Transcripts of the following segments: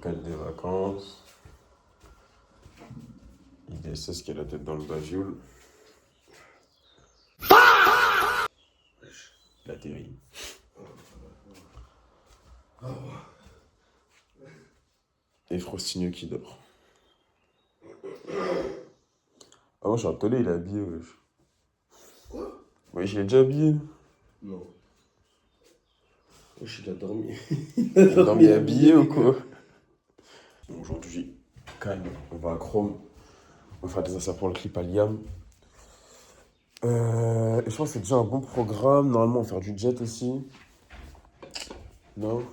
4 des vacances. IDSS qui a la tête dans le bavioul. Il atterrit. Et Frostigno qui dort. Ah moi je suis un tollé, il est habillé, wesh. Quoi? Wesh, il est déjà habillé. Non. Wesh, il a dormi. Il a dormi habillé ou quoi? Aujourd'hui, calme, on va à Chrome. On va faire des inserts pour le clip à Liam. Et je pense que c'est déjà un bon programme. Normalement, on va faire du jet aussi. Non?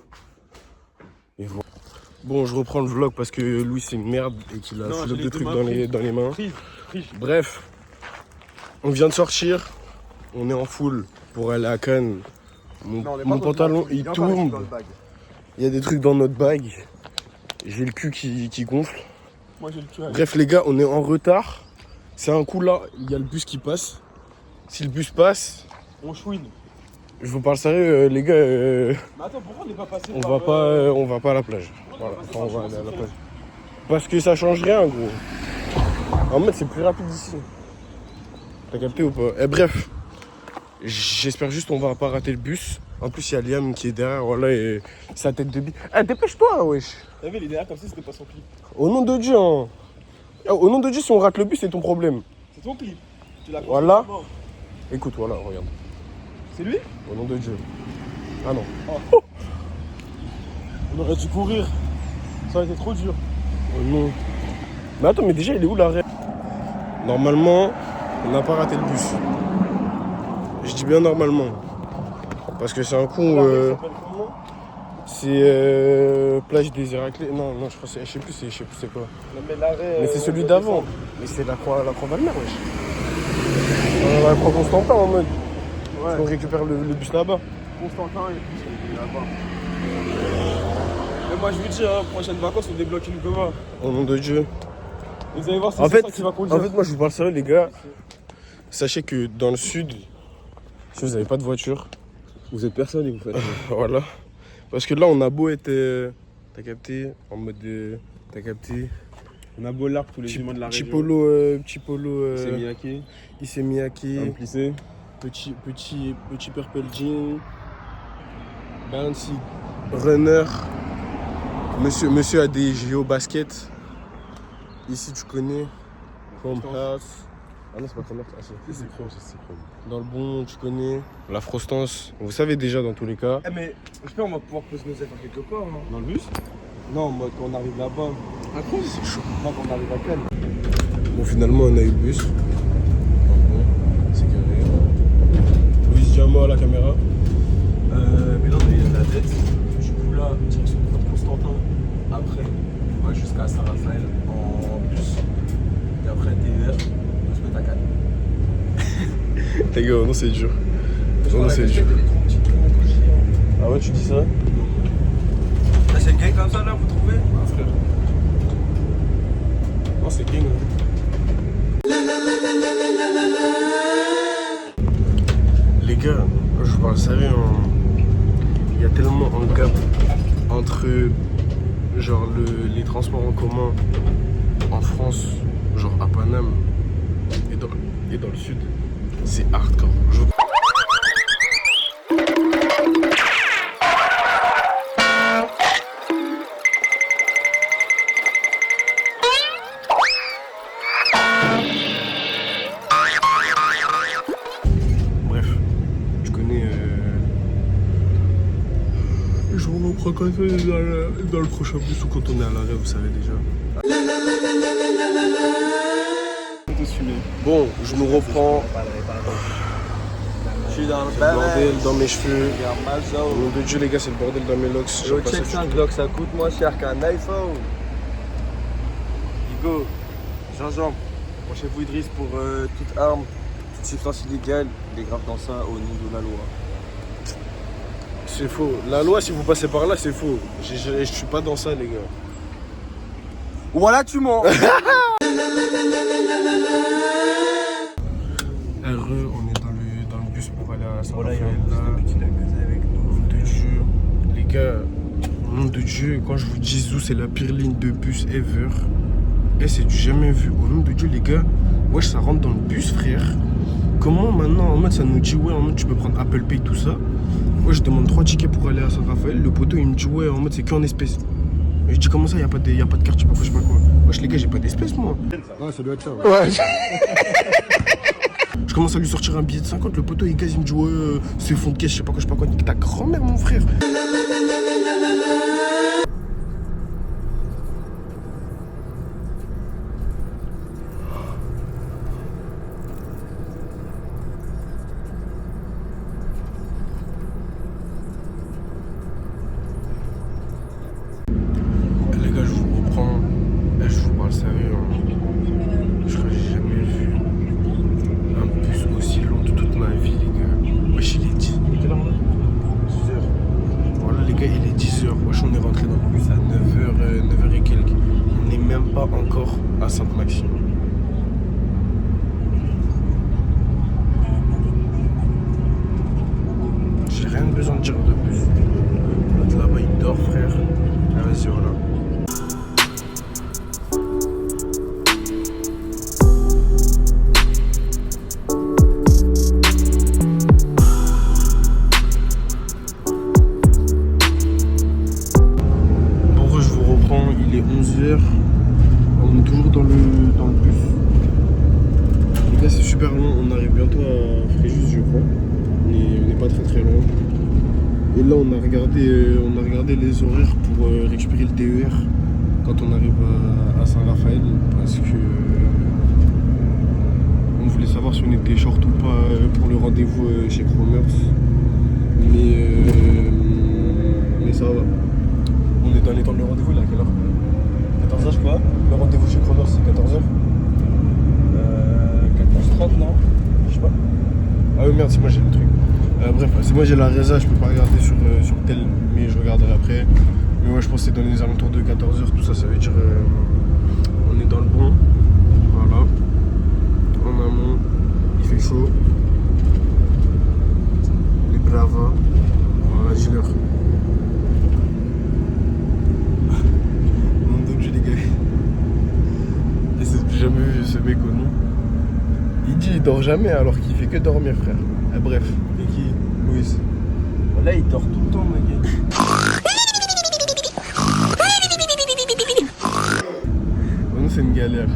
Et voilà. Bon, je reprends le vlog parce que Louis c'est une merde et qu'il a flop de trucs dans les mains. Bref, on vient de sortir. On est en full pour aller à Cannes. Mon pantalon il tombe. Il y a des trucs dans notre bague. J'ai le cul qui gonfle. Moi j'ai le cul. Bref les gars, on est en retard. C'est un coup là, il y a le bus qui passe. Si le bus passe, On chouine. je vous parle sérieux les gars, Mais attends, pourquoi on n'est pas passé on par, va pas à la plage. Voilà, enfin, on va aller à la plage. Parce que ça change rien gros. En mode c'est plus rapide ici. T'as capté ou pas? Et bref, j'espère juste qu'on va pas rater le bus. En plus il y a Liam qui est derrière, voilà, et sa tête de bille. Eh dépêche-toi wesh. T'as vu, il est derrière comme si c'était pas son clip. Au nom de Dieu hein. Au nom de Dieu, si on rate le bus, c'est ton problème. C'est ton clip. Tu l'as Voilà. construit Écoute, voilà, regarde. C'est lui? Au nom de Dieu. Ah non. Oh. On aurait dû courir. Ça aurait été trop dur. Oh non. Mais attends, mais déjà, il est où l'arrêt? Normalement, on n'a pas raté le bus. Je dis bien normalement. Parce que c'est un con. Ça s'appelle comment? C'est plage des Héraclées. Non, je crois que je sais plus c'est quoi. Non, mais l'arrêt. Mais c'est celui d'avant. Mais c'est la croix Valmer, wesh. La croix Constantin en mode. Ouais. On récupère le bus là-bas. Constantin et puis il est là-bas. Mais moi je vous dis, hein, prochaine vacances, on débloque une coma. Au nom de Dieu. Vous allez voir, c'est En ça fait, qui va conduire. moi je vous parle sérieux les gars. Sachez que dans le sud, si vous n'avez pas de voiture, Vous êtes personne et vous faites. voilà. Parce que là on a beau être, t'as capté, en mode t'as capté. On a beau l'arbre tous les humains de la Petit région. petit polo, C'est Miyake. Issey Miyake, Un plissé. petit purple jean, bouncy runner. Monsieur a des JO basket. Ici tu connais, Chrome House. Ah non c'est pas Chrome House, c'est Chrome, c'est Chrome. Dans le bon tu connais, la Frostance, vous savez déjà dans tous les cas. Eh mais j'espère qu'on va pouvoir poser nos affaires quelque part. Hein. Dans le bus? Non, en mode quand on arrive là-bas. À quoi? C'est chaud. Non, quand on arrive à Cannes. Bon finalement on a eu le bus. Bon, c'est carré. Louis Diamant à la caméra. Mais là, il y a la tête. Du coup, là, direction de Constantin. Après, on va jusqu'à Saint-Raphaël en bus. Et après, TER, on se met à Cannes. Les gars, non c'est dur. Non c'est dur. Ah ouais tu dis ça? Là, c'est le gang comme ça, là, vous trouvez? Ah frère. Non c'est king. Les gars, je vous parle sérieux, hein. Il y a tellement un gap entre genre les transports en commun en France, genre à Paname et dans le sud. C'est hardcore. Bref, tu connais. Je vous reprends quand on est dans le prochain bus ou quand on est à l'arrêt, vous savez déjà. Bon, je nous reprends. Je suis dans le C'est le bordel dans mes cheveux. Regarde ma Au zone. nom de Dieu, les gars, c'est le bordel dans mes locks. Yo, check 5 Glock, ça coûte moins cher qu'un iPhone. Hugo, Jean-Jean, branchez-vous Idriss pour toute arme, toute substance illégale. Il est grave dans ça au nom de la loi. C'est faux. La loi, si vous passez par là, c'est faux. Je suis pas dans ça, les gars. Voilà, tu mens. RE, on est dans le bus pour aller à Saint-Raphaël. Voilà, il y a un bus depuis qu'il a causé avec nous. De Dieu. Les gars, Nom de Dieu, quand je vous dis Zou, c'est la pire ligne de bus ever. Eh, c'est du jamais vu. Au nom de Dieu, les gars, wesh, ça rentre dans le bus, frère. Comment maintenant, en mode, ça nous dit, ouais, en mode, tu peux prendre Apple Pay, tout ça. Ouais, je demande 3 tickets pour aller à Saint-Raphaël. Le poteau, il me dit, ouais, en mode, c'est qu'en espèces. Et je dis, comment ça, y a pas de carte, je sais pas quoi. Wesh, les gars, j'ai pas d'espèces, moi. Ouais, ça doit être ça. Ouais. Je commence à lui sortir un billet de 50, le poteau il gaze, il me dit ouais, c'est fond de caisse, je sais pas quoi, nique ta grand-mère mon frère. Les gars, je vous reprends, et je vous parle sérieux. Je crois que j'ai jamais vu un bus aussi long de toute ma vie, les gars. Wesh, il est 10. Il est quelle heure là 10h. Voilà, les gars, il est 10h. Wesh, on est rentré dans le bus à 9h et quelques. On n'est même pas encore à Sainte-Maxime. J'ai rien besoin de dire de plus. L'autre là-bas, il dort, frère. Ah, vas-y, voilà. Il est 11h, on est toujours dans le bus. Les gars, c'est super long, on arrive bientôt à Fréjus, je crois. On n'est pas très loin. Et là, on a regardé les horaires pour récupérer le TER quand on arrive à Saint-Raphaël, parce que on voulait savoir si on était short ou pas pour le rendez-vous chez Chromers. Mais ça va. On est dans les temps de rendez-vous, il est à quelle heure 14h je crois. Le rendez-vous chez Cronor c'est 14h. 14h30 non je sais pas. Ah oui merde, c'est moi j'ai le truc. Bref, c'est moi j'ai la résa, je peux pas regarder sur tel, mais je regarderai après. Mais ouais, je pense que c'est dans les alentours de 14h, tout ça, ça veut dire on est dans le bon. Voilà. En amont, il fait chaud. Les bravas. Voilà, dis l'heure. J'ai jamais vu ce mec au nom. Il dit il dort jamais alors qu'il fait que dormir, frère. Bref. Et qui Louis. Là, il dort tout le temps, ma gueule. Nous, c'est une galère.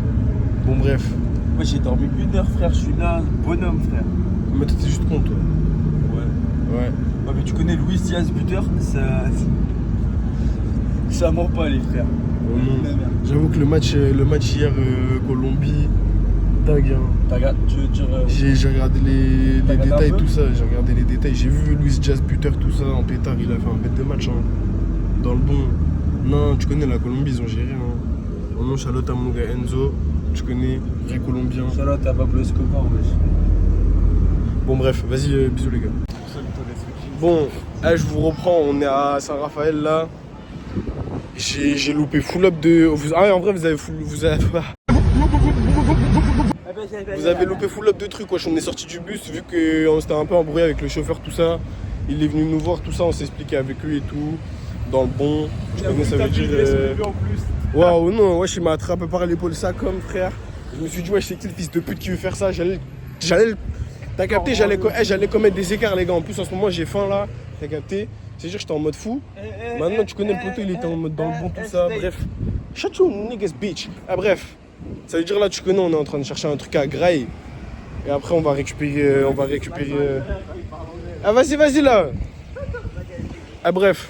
Bon, bref. Moi, j'ai dormi 1 heure, frère. Je suis là, bonhomme, frère. Mais toi, t'es juste con, toi. Ouais. Ouais. Ah, mais tu connais Luis Diaz, buteur, ça ment pas, les frères. Oh non. J'avoue que le match hier, Colombie, dingue. Hein. Tu veux dire. J'ai regardé les détails, un peu tout ça. J'ai regardé les détails. J'ai vu Luis Diaz buteur, tout ça en pétard. Il a fait un bête de match. Hein. Dans le bon. Non, tu connais la Colombie, ils ont géré. Hein. Mon nom, Charlotte à mon gars Enzo. Tu connais, vrai Colombien. Charlotte à Pablo Escobar, wesh. Bon, bref, vas-y, bisous les gars. Bon, je vous reprends. On est à Saint-Raphaël là. J'ai loupé full up de. Ah, en vrai, vous avez loupé full up de trucs. Wesh, on est sorti du bus vu qu'on s'était un peu embrouillé avec le chauffeur, tout ça. Il est venu nous voir, tout ça. On s'est expliqué avec lui et tout. Dans le bon. Je connais, ça veut dire. Waouh, non, wesh, il m'a attrapé par l'épaule, ça comme frère. Je me suis dit, wesh, c'est qui le fils de pute qui veut faire ça? T'as capté, j'allais commettre des écarts, les gars. En plus, en ce moment, j'ai faim là. T'as capté? C'est-à-dire que j'étais en mode fou. Maintenant, tu connais le poteau, il était en mode dans le bon, tout ça. Bref. Shut your niggas, bitch. Ah, bref. Ça veut dire là, tu connais, on est en train de chercher un truc à graille. Et après, on va récupérer. Ah, vas-y là. Ah, bref.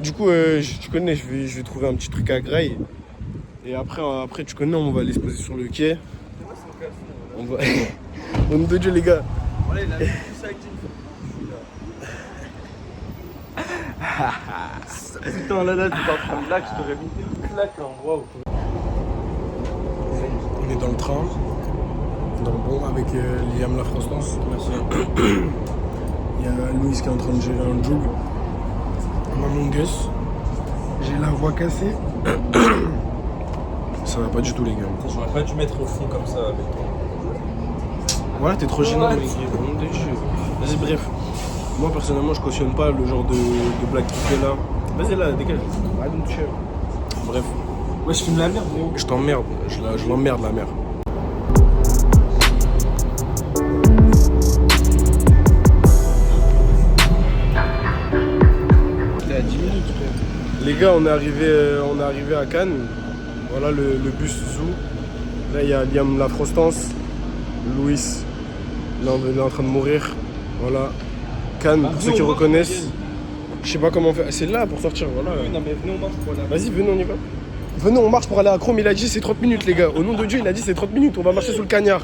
Du coup, tu connais, je vais trouver un petit truc à graille. Et après, tu connais, on va aller se poser sur le quai. On va. Au nom de Dieu, les gars. Voilà, il a vu ça avec putain, là, t'es pas en train de là, je t'aurais mis une claque, hein. Waouh. On est dans le train, dans le bon, avec Liam La France Lance. Merci. Il y a Louis qui est en train de gérer un jog. Among Us. J'ai la voix cassée. Ça va pas du tout, les gars. J'aurais pas dû mettre au fond comme ça avec toi. Voilà, t'es trop gênant, mec. Vas-y, bref. Moi, personnellement, je cautionne pas le genre de blague qu'il fait là. Vas-y là, dégage. Arrête de me toucher. Bref. Ouais, je filme la merde, mais Je t'emmerde. Je l'emmerde la mère. t'es à 10 minutes. Les gars, on est arrivé à Cannes. Voilà le bus Zoo. Là, il y a Liam Lafrostance, Louis. Là, il est en train de mourir. Voilà. Cannes, pour ceux qui reconnaissent. Je sais pas comment faire. C'est là pour sortir, voilà. Oui, non, mais venez, on marche pour aller. Vas-y, venez, on y va. Venez, on marche pour aller à Chrome. Il a dit c'est 30 minutes, les gars. Au nom de Dieu, il a dit c'est 30 minutes. On va marcher sous le cagnard.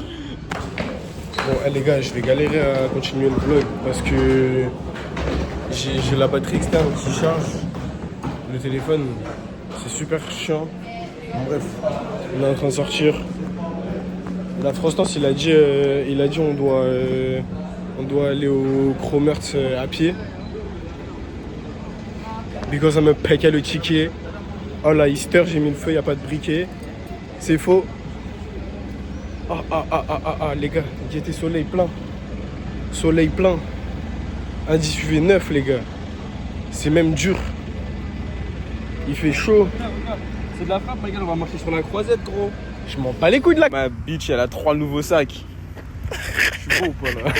Bon, les gars, je vais galérer à continuer le vlog parce que j'ai la batterie externe qui charge. Le téléphone, c'est super chiant. Bref, on est en train de sortir. La Frostance, il a dit on doit aller au Cromertz à pied. Because I'm a paquet le ticket. Oh là, Easter, j'ai mis le feu, y a pas de briquet. C'est faux. Les gars, il était soleil plein. Soleil plein. Indice UV 9, les gars. C'est même dur. Il fait chaud. C'est de la frappe, regarde, on va marcher sur la croisette, gros. Je m'en bats les couilles de la. Ma bitch, elle a 3 nouveaux sacs. Je suis beau ou pas là?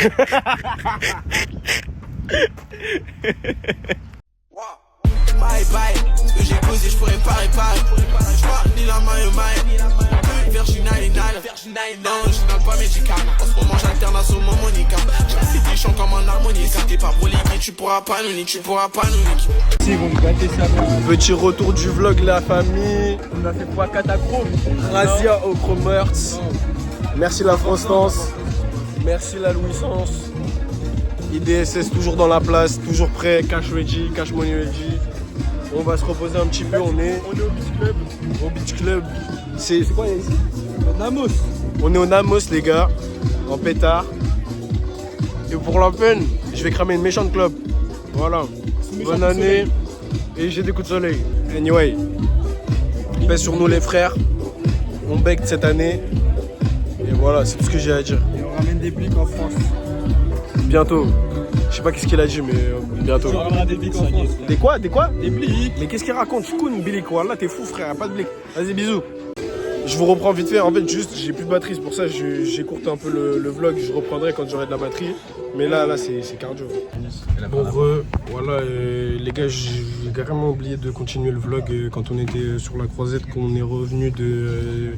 Bye bye, ce que j'ai causé, je pourrais pas réparer. Je parle ni la main et main. Virginal, non, pas médical. En ce moment, j'alterne à ce moment, Monica. J'ai des chants comme en harmonie. Si t'es pas prolifique, tu pourras pas nous niquer, Ils vont nous gâter ça. Petit retour du vlog, la famille. On a fait quoi, catachrome. Razia au Cromertz. Merci la Frostance. Merci la Louisance. IDSS toujours dans la place, toujours prêt. Cash ready, cash money ready. On va se reposer un petit peu. On est On est au Beach Club. au Beach Club. C'est Quoi, ici Namos. On est au Namos, les gars, en pétard. Et pour la peine, je vais cramer une méchante clope. Voilà. Bonne année. Et j'ai des coups de soleil. Anyway, paix sur nous les frères. On bec cette année. Et voilà, c'est tout ce que j'ai à dire. Et on ramène des blics en France. Bientôt. Je sais pas qu'est-ce qu'il a dit, mais bientôt. On ramènera des blics en France. Des quoi? Des quoi? Des blics. Mais qu'est-ce qu'il raconte? Foukoun, Billy, quoi. Là, t'es fou, frère. Pas de blic. Vas-y, bisous. Je vous reprends vite fait. En fait, juste, j'ai plus de batterie. C'est pour ça que j'écourte un peu le vlog. Je reprendrai quand j'aurai de la batterie. Mais là c'est cardio. Bon, voilà, les gars, j'ai carrément oublié de continuer le vlog quand on était sur la croisette, qu'on est revenu de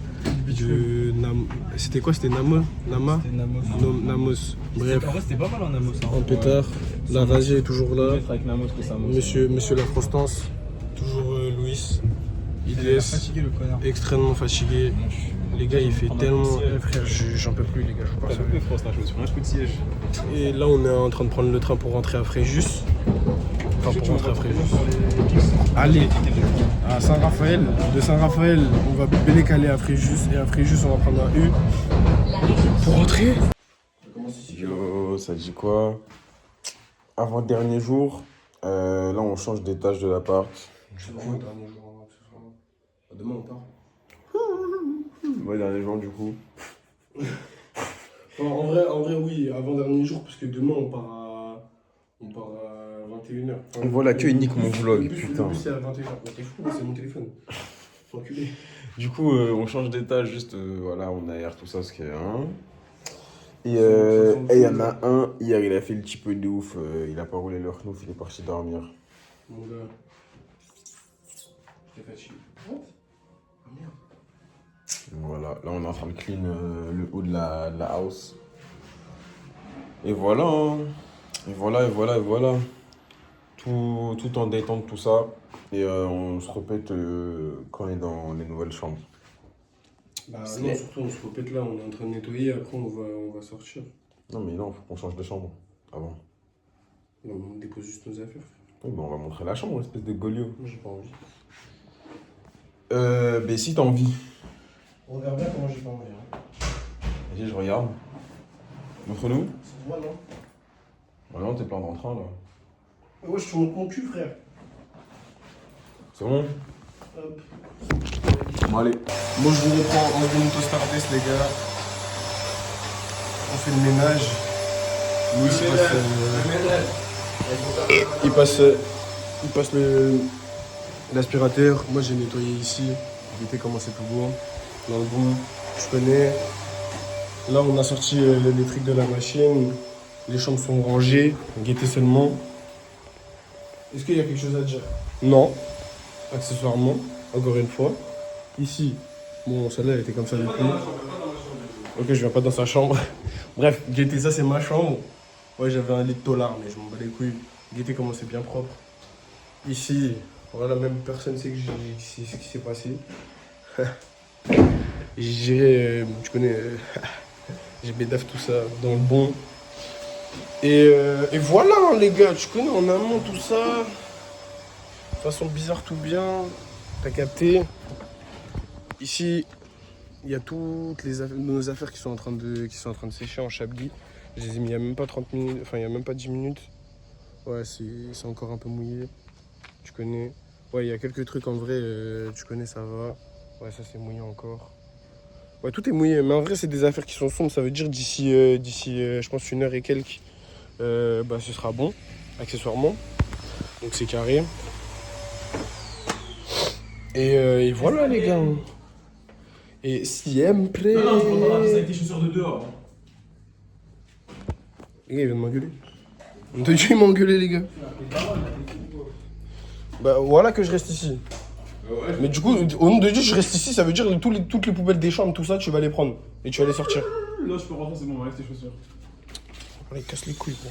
c'était quoi? C'était Namos? Nama? C'était Namos. Namos. Bref, En vrai, c'était pas mal en Namos. en pétard. La Razia est toujours là. Avec Namos que ça monte. Monsieur La Frostance. Toujours Louis. Il est IDS. fatigué, le connard. Extrêmement fatigué. Les gars, il fait tellement. Frère, j'en peux plus, les gars. Je vous T'as parle loupé, France, t'as joué sur un coup de siège. Et là, on est en train de prendre le train pour rentrer à Fréjus. Enfin, pour rentrer à Fréjus. Allez, à Saint-Raphaël. De Saint-Raphaël, on va bélécaler à Fréjus. Et à Fréjus, on va prendre un U pour rentrer. Yo, ça dit quoi? Avant-dernier jour, là on change d'étage de l'appart. Du coup, dernier jour, demain, on part. Ouais, dernier jour du coup. En vrai, oui, avant-dernier jour, parce que demain, on part à 21h. Et voilà, que nique mon vlog, Le bus, putain. Le bus, c'est à 21h. Mais t'es fou, c'est mon téléphone. Enculé. Du coup, on change d'étage, juste voilà, on aère tout ça, ce qu'il y a. Hein. Et il y en a un, hier il a fait le petit peu de ouf, il a pas roulé le knouf, il est parti dormir. Mon gars. J'étais fatigué. Ah merde. Voilà, là on est en train de clean le haut de la house. Et voilà, hein. Et voilà. Tout en détente, tout ça. Et on se répète quand on est dans les nouvelles chambres. Bah non, surtout on se répète là, on est en train de nettoyer, après on va sortir. Non mais non, faut qu'on change de chambre avant. Non, on dépose juste nos affaires. Oui, bah on va montrer la chambre, espèce de goliot. Moi j'ai pas envie. Mais si t'as envie. Regarde bien comment j'ai pas envie. Hein. Vas-y, je regarde. Montre-nous. C'est moi non? Oh non, t'es plein d'entrain là. Mais ouais, je te montre mon cul frère. C'est bon? Hop. Bon allez. Moi je vous reprends en Benito Stardust les gars. On fait le ménage. Louis il passe L'aspirateur, moi j'ai nettoyé ici. Guettez comment c'est tout beau. Dans le bon, je connais. Là, on a sorti les trucs de la machine. Les chambres sont rangées. Guettez seulement. Est-ce qu'il y a quelque chose à dire? Non. Accessoirement, encore une fois. Ici, bon, celle-là elle était comme ça depuis. Ok, je viens pas dans sa chambre. Bref, guettez, ça c'est ma chambre. Ouais, j'avais un lit de tolard, mais je m'en bats les couilles. Guettez comment c'est bien propre. Ici, voilà, même personne ne sait ce qui s'est passé. J'ai, tu connais, j'ai bédaf tout ça dans le bon. Et voilà, hein, les gars, tu connais en amont tout ça. De façon bizarre, tout bien. T'as capté. Ici, il y a toutes nos affaires qui sont en train de sécher en chablis. Je les ai mis il n'y a même pas 30 minutes, enfin il n'y a même pas 10 minutes. Ouais, c'est encore un peu mouillé. Tu connais. Ouais, il y a quelques trucs en vrai, tu connais, ça va. Ouais, ça c'est mouillé encore. Ouais, tout est mouillé, mais en vrai, c'est des affaires qui sont sombres. Ça veut dire d'ici, je pense, 1 heure et quelques, bah, ce sera bon, accessoirement. Donc c'est carré. Et voilà, les gars. Et siempre. Non, tu peux pas faire ça avec tes chaussures de dehors. Les gars, il vient de m'engueuler. On t'a dit, il m'a engueulé, les gars. Bah voilà que je reste ici. Ouais, Mais du coup, au nom de Dieu, je reste ici, ça veut dire que toutes les poubelles des chambres, tout ça, tu vas les prendre. Et tu vas les sortir. là, je peux rentrer, c'est bon, on va avec tes chaussures. Allez, casse les couilles, gros.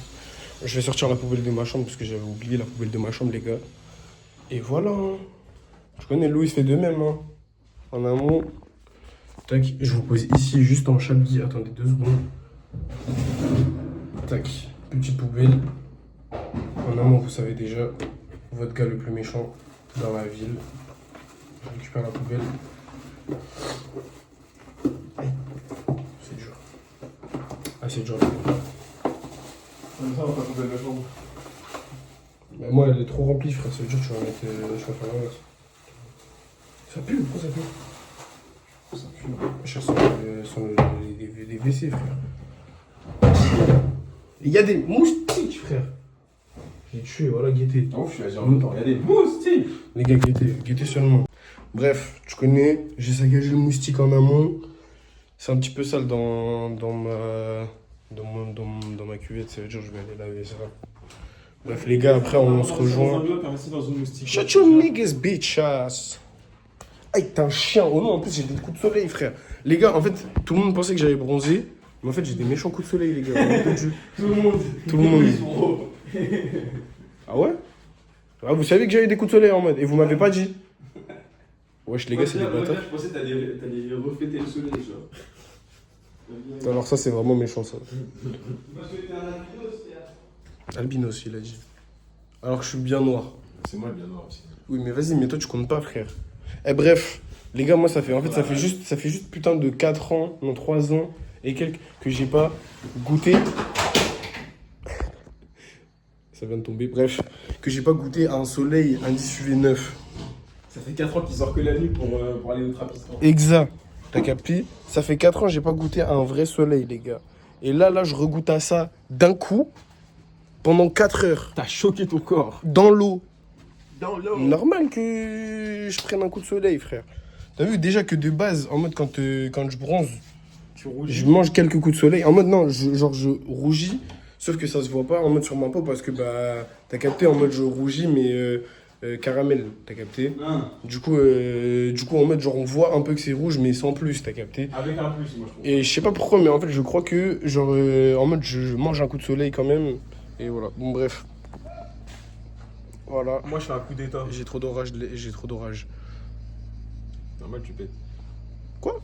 Je vais sortir la poubelle de ma chambre parce que j'avais oublié la poubelle de ma chambre, les gars. Et voilà. Je connais, Louis fait de même. Hein. En amont. Tac, je vous pose ici, juste en chablis. Attendez 2 secondes. Tac, petite poubelle. En amont, vous savez déjà, votre gars le plus méchant dans la ville. Je récupère la poubelle. C'est dur. Ah, c'est dur. Comme ça, on va faire la chambre. Mais moi, elle est trop remplie, frère. Ça veut dire que tu vas mettre. Je vais faire l'inverse. Ça pue, pourquoi ça pue? Ça pue. Je sens les WC, frère. Il y a des moustiques, frère. J'ai tué, voilà, guettez. Oh, je suis agir en même temps. Il y a des moustiques. Les gars, guettez seulement. Bref, tu connais, j'ai saccagé le moustique en amont. C'est un petit peu sale dans ma cuvette, ça veut dire que je vais aller laver ça. Bref, les gars, après, on se rejoint. Shut your niggas, bitch ass. Aïe, t'es un chien. Oh non, en plus, j'ai des coups de soleil, frère. Les gars, en fait, tout le monde pensait que j'avais bronzé. Mais en fait, j'ai des méchants coups de soleil, les gars. Tout le monde. Tout le monde. Ah ouais? Ah, vous savez que j'avais des coups de soleil en mode. Et vous m'avez pas dit. Wesh, les gars, c'est des bâtards. Je pensais que t'allais refléter le soleil, genre. Alors, ça, c'est vraiment méchant, ça. Parce que t'es un albinos, frère. Albinos, il a dit. Alors que je suis bien noir. C'est moi le bien noir aussi. Oui, mais vas-y, mais toi, tu comptes pas, frère. Eh, bref, les gars, moi, ça fait juste putain de 4 ans, non, 3 ans et quelques que j'ai pas goûté. Ça vient de tomber, bref. Que j'ai pas goûté à un soleil indice UV 9. Ça fait 4 ans qu'il sort que la nuit pour aller au Trapistan. Exact. T'as capté? Ça fait 4 ans que j'ai pas goûté à un vrai soleil, les gars. Et là, je regoute à ça d'un coup, pendant 4 heures. T'as choqué ton corps. Dans l'eau. Dans l'eau. Normal que je prenne un coup de soleil, frère. T'as vu déjà que de base, en mode quand je bronze, Tu rougis. je mange quelques coups de soleil. En mode non, je rougis, sauf que ça se voit pas en mode sur ma peau parce que bah t'as capté, en mode je rougis mais caramel, t'as capté. Du coup en mode genre on voit un peu que c'est rouge mais sans plus, t'as capté. Avec un plus, moi je trouve. Et je sais pas pourquoi mais en fait je crois que genre en mode je mange un coup de soleil quand même. Et voilà, bon bref. Voilà. Moi je fais un coup d'état. J'ai trop d'orage. Normal, tu pètes. Quoi?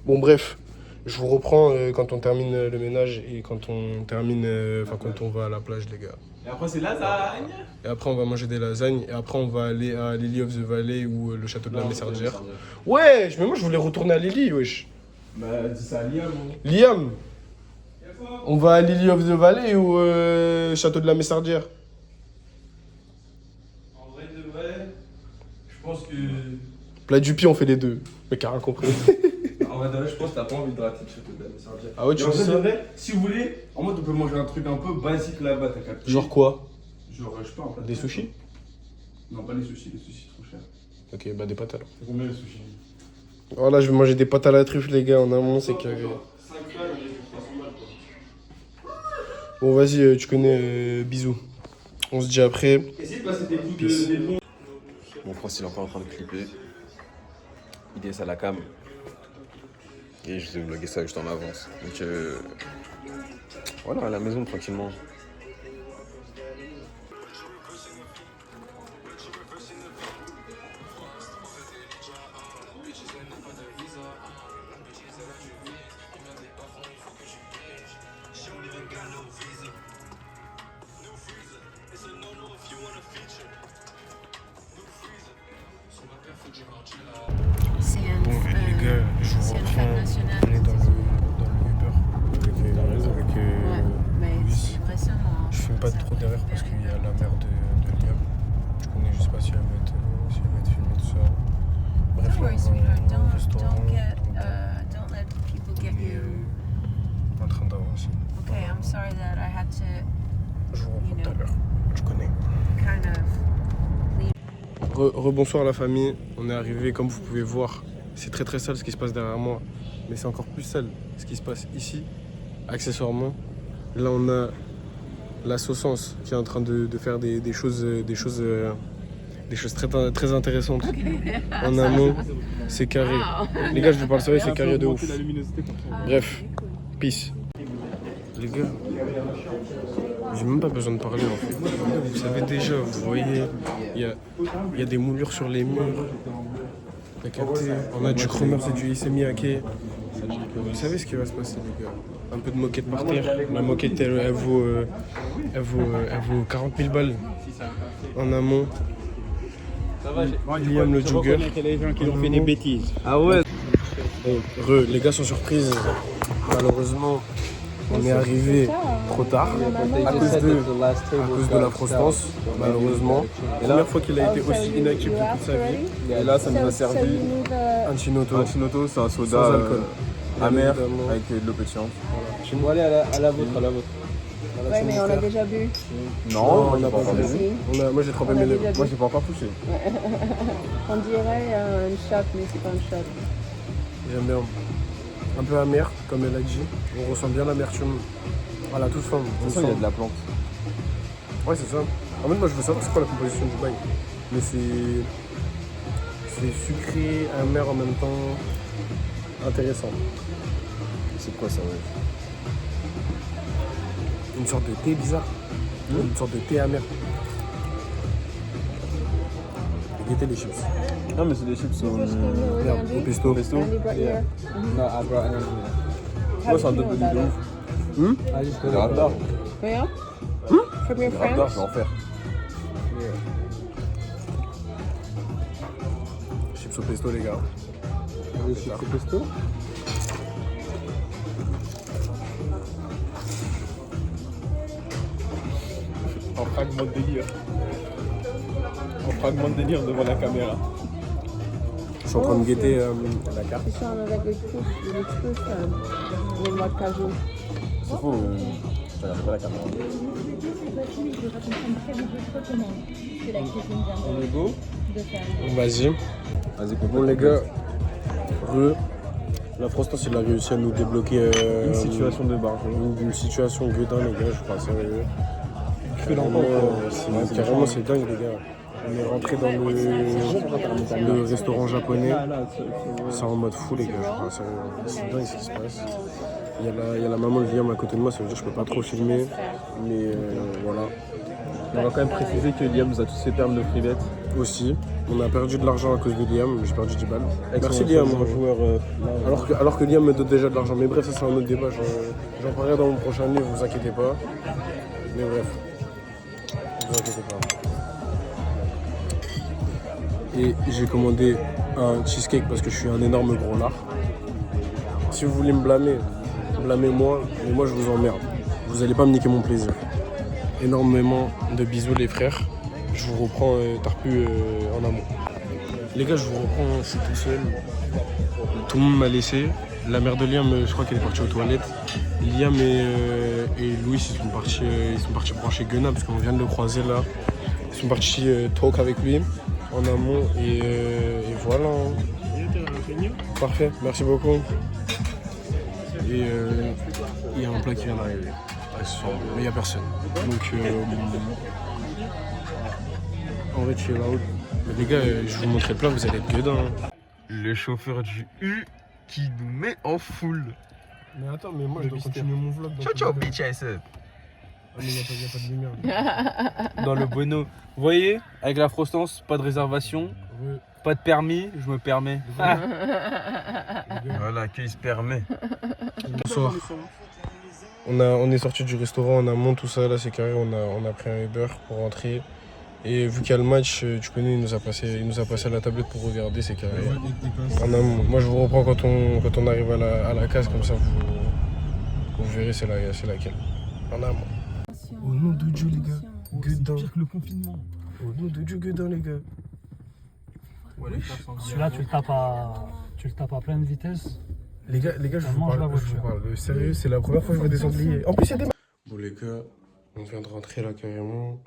Bon bref, je vous reprends quand on termine le ménage et quand on termine, quand on va à la plage, les gars. Et après c'est lasagne. Et après on va manger des lasagnes et après on va aller à Lily of the Valley ou le château de la Messardière. Ouais, mais moi je voulais retourner à Lily, wesh. Bah dis ça à Liam. Liam, on va à Lily of the Valley ou château de la Messardière? En vrai de vrai, je pense que... Plat du pied, on fait les deux. Mais qui a rien compris. En vrai de vrai, je pense que t'as pas envie de rater le château de la Messardière. Ah ouais, tu Et en dis vrai de ça? vrai, si vous voulez, en mode on peut manger un truc un peu basique là-bas, t'as capté. Genre quoi? Genre, je sais pas, en fait. Des sushis? Non, pas les sushis trop chers. Ok, bah des pâtes alors. C'est combien les sushis? Voilà, je vais manger des pâtes à la truffe, les gars, en amont, c'est carré. 5 balles, on est sur 300 balles quoi. Bon, vas-y, tu connais, bisous. On se dit après. Essayez de passer des coups de bon. Mon frère, il est encore en train de clipper. Il est à la cam. Et je vais vlogger ça juste en avance. Donc voilà, à la maison tranquillement. Bon, les gars, je vous reprends. On est dans le Uber avec Ouais, mais Louis. c'est impressionnant. Je fume pas trop derrière parce qu'il y a la mère de Liam. Je connais, je sais pas si elle va être filmée, tout ça. Bref, Don't là, worry, on va sweetheart. au restaurant. Don't let people get you. En train d'avancer. Okay, I'm sorry that I had to Je vous reprends tout à l'heure. Tu connais. kind of. Rebonsoir la famille, on est arrivé comme vous pouvez voir, c'est très très sale ce qui se passe derrière moi, mais c'est encore plus sale ce qui se passe ici, accessoirement. Là on a la Saucence qui est en train de faire des choses très intéressantes. En amont, c'est carré. Les gars, je vous parle sérieux, c'est carré de ouf. Bref, peace. Les gars, j'ai même pas besoin de parler en fait. Vous savez déjà, vous voyez, il y a des moulures sur les murs. T'as capté, on a du chromeur, c'est du Issey-Miyake. Vous savez ce qui va se passer les gars. Un peu de moquette par terre. La moquette elle vaut 40 000 balles. En amont. Liam le jogger. qui ont fait des bêtises. Ah ouais. Les gars sont surprises. Malheureusement, on est arrivé trop tard à cause de la Constance, malheureusement. La première fois qu'il a été aussi inactif de toute sa vie. Et là, ça nous a servi Un Chinoto. un Chinoto, c'est un Sans soda alcool. amer Évidemment. avec de l'eau pétillante. Bon, allez, à la vôtre, à la vôtre. Ouais, mais on a déjà bu. Non, moi on j'ai n'a pas encore bu. bu. Moi j'ai trempé On a mes déjà lèvres. bu. Moi j'ai pas encore touché. On dirait une shot, mais c'est pas une shot. J'aime bien. Un peu amer, comme elle a dit. On ressent bien l'amertume. Voilà, toute forme. De toute façon, il y a de la plante. Ouais, c'est ça. En fait, moi je veux savoir c'est quoi la composition du bail. Mais c'est sucré, amer en même temps. Intéressant. C'est quoi ça, ouais? Une sorte de thé bizarre. Une sorte de thé amer. Et guettez les chips. Non, mais c'est des chips. Merde, au pesto. Pesto. No, I brought energy. Moi, c'est un double de ouf. I just C'est radar. Yeah? From your Radar, je friends? vais en faire. Chips au pesto, les gars. Des chips au pesto. En fragment de délire. En fragment de délire devant la caméra. Je suis en train de guetter la carte. C'est ça, avec les trucs, les noix de cajou. C'est faux, je regarde pas la caméra. On est beau. Vas-y. Vas-y, Bon, les gars, la Constance, il a réussi à nous débloquer Une situation de barge. une situation gueudin, les gars, je crois, sérieux. fais l'enfant, Carrément, c'est dingue, les gars. On est rentré dans le restaurant japonais. C'est en mode fou, les gars, je crois, sérieux. C'est dingue ce qui se passe. Il y a la maman de Liam à côté de moi, ça veut dire que je peux pas trop filmer. Mais voilà. On va quand même préciser que Liam nous a tous fait perdre nos free bets. Aussi, on a perdu de l'argent à cause de Liam, j'ai perdu 10 balles. Avec Merci son Liam. joueur. Alors que Liam me donne déjà de l'argent. Mais bref, ça c'est un autre débat. J'en parlerai dans mon prochain livre, vous inquiétez pas. Mais bref, vous inquiétez pas. Et j'ai commandé un cheesecake parce que je suis un énorme gros lard. Si vous voulez me blâmer, blâmez-moi, mais moi je vous emmerde. Vous allez pas me niquer mon plaisir. Énormément de bisous les frères. Je vous reprends Tarpu en amont. Les gars, je vous reprends, je suis tout seul. Tout le monde m'a laissé. La mère de Liam, je crois qu'elle est partie aux toilettes. Liam et Louis, ils sont partis brancher Guena parce qu'on vient de le croiser là. Ils sont partis talk avec lui en amont et voilà. Parfait, merci beaucoup. Et il y a un plat qui vient d'arriver. Ouais, mais il n'y a personne. Donc en vrai, chill out. Mais les gars, je vous montrerai le plat, vous allez être gueudin. Le chauffeur du U qui nous met en foule. Mais attends, mais moi je dois continuer mon vlog. Ciao, ciao, bitch, I said. Ah, mais il n'y a pas de lumière. Dans le Bueno. Vous voyez, avec la Frostance, pas de réservation, Ouais. pas de permis, je me permets. Voilà, qui se permet. Bonsoir. On est sorti du restaurant en amont, tout ça, là c'est carré, on a pris un Uber pour rentrer. Et vu qu'il y a le match, tu connais, il nous a passé à la tablette pour regarder, c'est carré. En amont. Moi je vous reprends quand on arrive à la case, comme ça vous verrez c'est laquelle. En amont. Au nom de Dieu les gars, gueudin. Pire que le confinement. Au nom de Dieu, gueudin les gars. Celui-là, tu le tapes à pleine vitesse. Les gars, je vous mange la parle, voiture. Sérieux, c'est la première fois que je vois des sangliers. En plus, il y a des... Bon les gars, on vient de rentrer là carrément.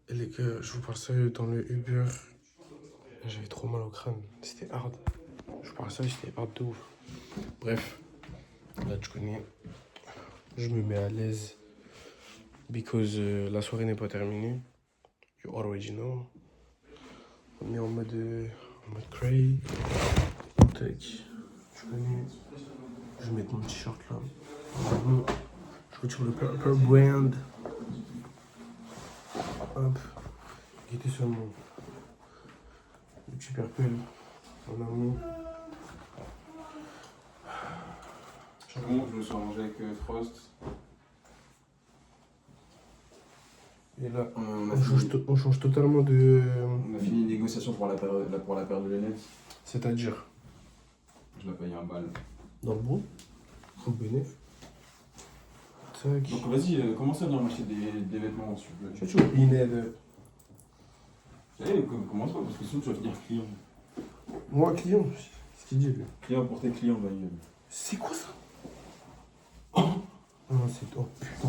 Et les gars, je vous parle sérieux, dans le Uber, j'avais trop mal au crâne. C'était hard. Je vous parle sérieux, c'était hard de ouf. Bref, là tu connais, je me mets à l'aise. Because la soirée n'est pas terminée. You already know. On est en mode cray. Tac. Je connais. Je vais mettre mon t-shirt là. Je retire le Purple Brand. Hop. Guettez seulement. Le petit Purple. En amont. Bon, je me suis arrangé avec Frost. Et là, on change totalement de... On a fini une négociation pour la paire de lunettes. C'est-à-dire Je la paye un bal. dans le bon. Au bénéf. Tac. Donc vas-y, commence à venir m'acheter des vêtements si tu veux. Tu vois, Ined. Allez, commence pas parce que sinon tu vas finir client. Moi, client, c'est ce qu'il dit lui. Client pour tes clients, bah C'est quoi ça? Oh non, c'est... Oh putain.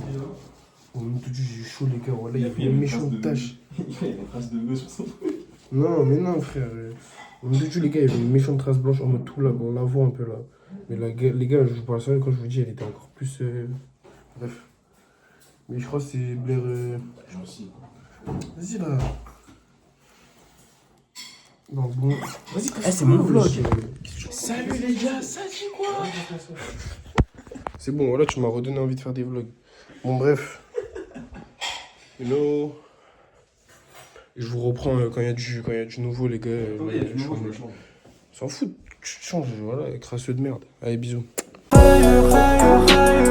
Oh, même tout de suite, j'ai chaud les gars. Voilà, il y a une méchante tache. Il y a des traces de gueule sur son truc. Non, mais non, frère. Même tout de suite, les gars, il y avait une méchante trace blanche en mode tout là. On la voit un peu là. Mais les gars, je vous parle sérieux, quand je vous dis, elle était encore plus... Bref. Mais je crois que c'est Blair... Aussi. Vas-y là. Dans le bon... Vas-y, c'est mon vlog. Salut les gars, ça dit quoi? C'est bon, voilà, tu m'as redonné envie de faire des vlogs. Bon, bref. Hello. Je vous reprends quand il y a du nouveau, les gars. Il y a du nouveau, je me change. S'en fout, tu te changes, voilà, crasseux de merde. Allez, bisous. Higher, higher, higher.